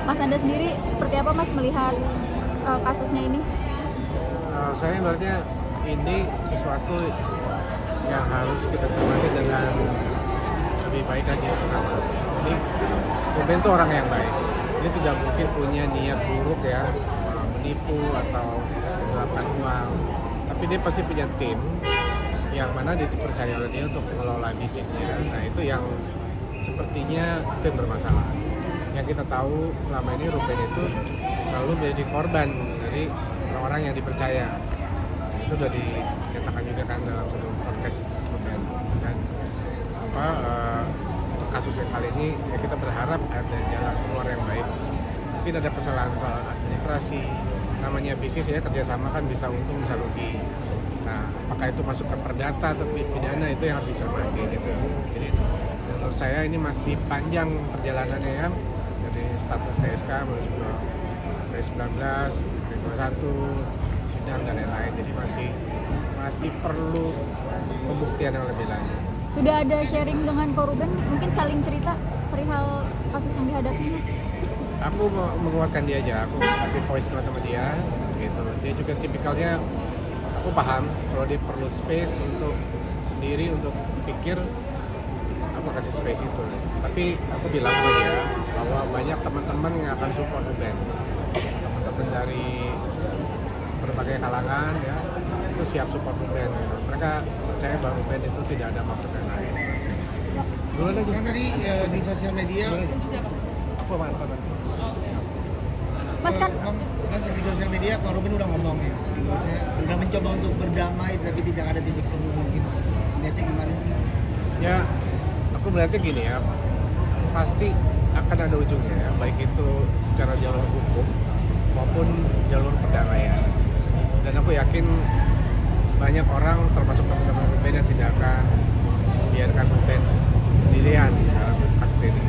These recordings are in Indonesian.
Mas Anda sendiri seperti apa Mas melihat kasusnya ini? Saya melihatnya ini sesuatu yang harus kita cermati dengan lebih baik lagi bersama. Jadi Ruben itu orang yang baik. Dia tidak mungkin punya niat buruk ya, menipu atau menggelapkan uang. Tapi dia pasti punya tim yang mana dipercaya oleh dia untuk mengelola bisnisnya. Nah itu yang sepertinya itu yang bermasalah. Yang kita tahu selama ini Ruben itu selalu menjadi korban dari orang-orang yang dipercaya. Itu sudah dikatakan juga kan dalam satu podcast Ruben. Dan untuk kasus yang kali ini ya kita berharap ada jalan keluar yang baik. Mungkin ada kesalahan soal administrasi, namanya bisnis ya, kerjasama kan bisa untung bisa rugi. Nah apakah itu masuk ke perdata atau pidana, itu yang harus dicermati gitu. Jadi menurut saya ini masih panjang perjalanannya ya, dari status TSK menuju ke P19, P21, sidang dan lain-lain. Jadi masih perlu pembuktian yang lebih lanjut. Sudah ada sharing dengan Ruben, mungkin saling cerita perihal kasus yang dihadapi? Aku menguatkan dia aja, aku kasih voice note sama dia gitu. Dia juga tipikalnya, aku paham kalau dia perlu space untuk sendiri untuk pikir, aku kasih space itu. Tapi aku bilang sama dia bahwa banyak teman-teman yang akan support Ruben, teman-teman dari berbagai kalangan ya, itu siap support Ruben. Mereka percaya bahwa Ruben itu tidak ada maksud yang lain. Dulu lagi kan tadi di sosial media. Aku mantan. Mas kan Di sosial media Pak Ruben udah ngomong ya, maksudnya udah mencoba untuk berdamai tapi tidak ada titik temu mungkin. Niatnya gimana sih? Ya, aku melihatnya gini ya, pasti akan ada ujungnya ya, baik itu secara jalur hukum maupun jalur perdamaian. Dan aku yakin banyak orang termasuk teman-teman Ruben yang tidak akan membiarkan Ruben sendirian dalam kasus ini.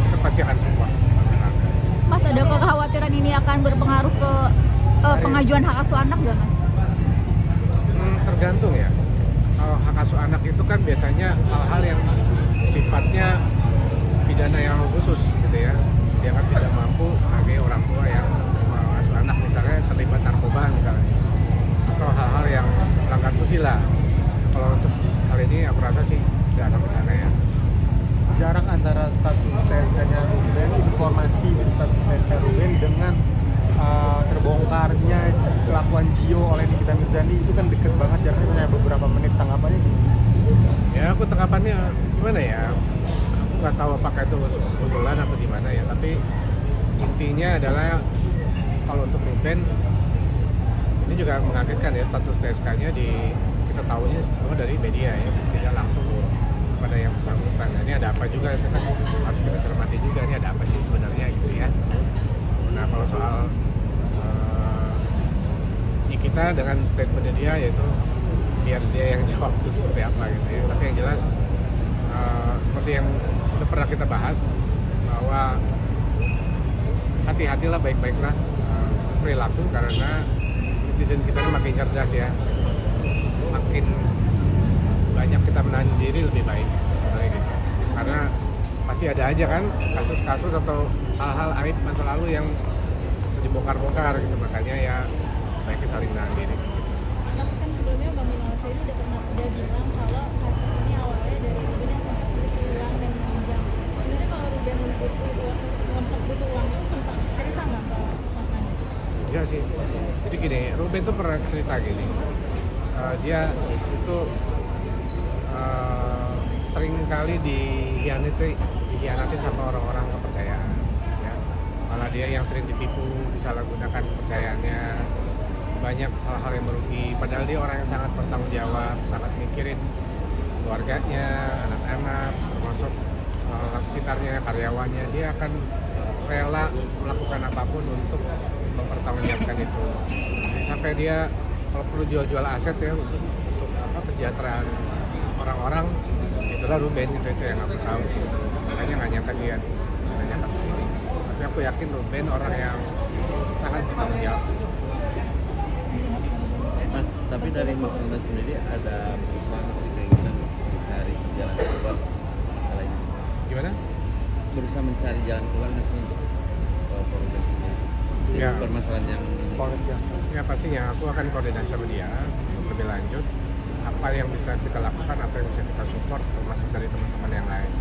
Itu pasti akan support. Mas ada kekhawatiran ini akan berpengaruh ke pengajuan hak asuh anak nggak Mas? Tergantung ya. Kalau hak asuh anak itu kan biasanya hal-hal yang sifatnya pidana yang khusus gitu ya. Dia kan tidak mampu sebagai orang tua yang mengasuh anak, misalnya terlibat narkoba misalnya, atau hal-hal yang melanggar susila. Kalau untuk hal ini aku rasa sih tidak sampai sana ya. Jarak antara status TSK-nya Ruben, informasi dari status TSK Ruben dengan terbongkarnya kelakuan Gio oleh Nikita Mirzani itu kan deket banget, jaraknya hanya beberapa menit. Tanggapannya gimana? Ya aku tanggapannya gimana ya, aku nggak tahu apakah itu kebetulan atau gimana ya, tapi intinya adalah kalau untuk Ruben ini juga mengagetkan ya, status TSK-nya kita tahunya semua dari media ya, tidak langsung pada yang bersangkutan. Nah, ini ada apa juga, itu kan harus kita cermati juga, ini ada apa sih sebenarnya gitu ya. Nah kalau soal kita dengan statementnya dia, yaitu biar dia yang jawab itu seperti apa gitu ya. Tapi yang jelas seperti yang udah pernah kita bahas, bahwa hati-hatilah, baik-baiklah perilaku, karena netizen kita ini makin cerdas ya, makin banyak kita menahan diri lebih baik sebenarnya gitu. Karena pasti ada aja kan kasus-kasus atau hal-hal aib masa lalu yang bisa dibongkar-bongkar gitu, makanya ya sebaiknya saling menahan diri gitu. Mas kan sebelumnya Bang Binal ini udah bilang kalau kasus ini awalnya dari Ruben yang sempat butuh uang dan meminjam. Sebenarnya kalau Ruben butuh uang itu sempat cerita nggak ke Mas Nanda? Ya sih, jadi gini, Ruben tuh pernah cerita gini, dia itu sering kali dihianati sama orang-orang kepercayaan ya. Malah dia yang sering ditipu, disalahgunakan kepercayaannya, banyak hal-hal yang merugi, padahal dia orang yang sangat bertanggung jawab, sangat mikirin keluarganya, anak-anak, termasuk orang sekitarnya, karyawannya. Dia akan rela melakukan apapun untuk mempertanggungjawabkan itu. Jadi sampai dia kalau perlu jual-jual aset ya untuk kesejahteraan orang-orang, itulah Ruben, itu yang aku tahu sih. Makanya nggak nyangka sih ya, nggak nyangka kesini. Tapi aku yakin Ruben orang yang sangat bertanggung jawab. Mas, tapi dari Mas Nanda sendiri ada berusaha masih keinginan mencari jalan keluar masalah ini? Gimana? Berusaha mencari jalan keluar nggak sih untuk Ya. permasalahan yang ini? Polres Jakarta. Ya pastinya aku akan koordinasi sama dia untuk lebih lanjut apa yang bisa kita lakukan, apa yang bisa kita support termasuk dari teman-teman yang lain.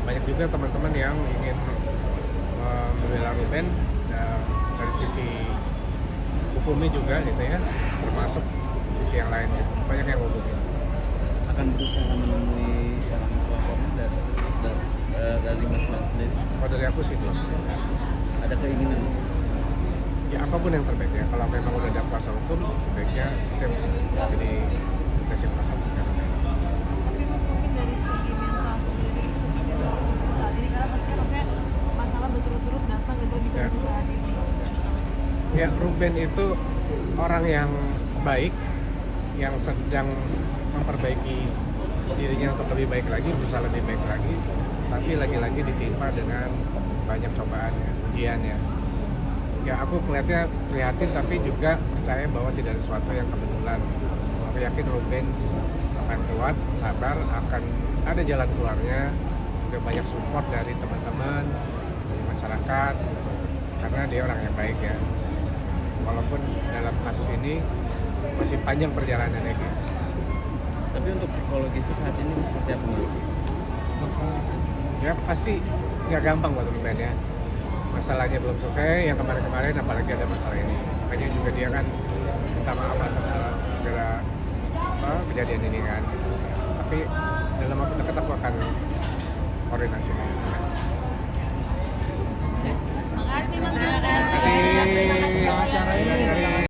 Banyak juga teman-teman yang ingin membela Ruben dari sisi hukumnya juga gitu ya, termasuk sisi yang lain gitu. Banyak yang hubungin. Akan berusaha menemui orang tua korban dari Mas sendiri? Kalau dari aku sih belum. Ada keinginan? Ya apapun yang terbaik ya. Kalau memang udah ada kuasa hukum, sebaiknya itu yang jadi tugasnya kuasa hukum. Tapi Mas mungkin dari segi mental sendiri seperti apa sih saat ini, karena Mas kan maksudnya masalah berturut-turut datang gitu di kondisi saat ini. Ya Ruben itu orang yang baik, yang sedang memperbaiki dirinya untuk lebih baik lagi, berusaha lebih baik lagi, tapi lagi-lagi ditimpa dengan banyak cobaan ya, ujian ya. Ya aku melihatnya prihatin tapi juga percaya bahwa tidak ada sesuatu yang kebetulan. Aku yakin Ruben akan kuat, sabar, akan ada jalan keluarnya, juga banyak support dari teman-teman, dari masyarakat gitu. Karena dia orang yang baik ya. Walaupun dalam kasus ini masih panjang perjalanannya gitu. Tapi untuk psikologisnya saat ini seperti apa Mas? Ya pasti nggak gampang buat Ruben ya. Masalahnya belum selesai, yang kemarin-kemarin apalagi ada masalah ini. Makanya juga dia kan minta maaf atas segala kejadian ini kan. Tapi dalam waktu dekat aku akan koordinasi.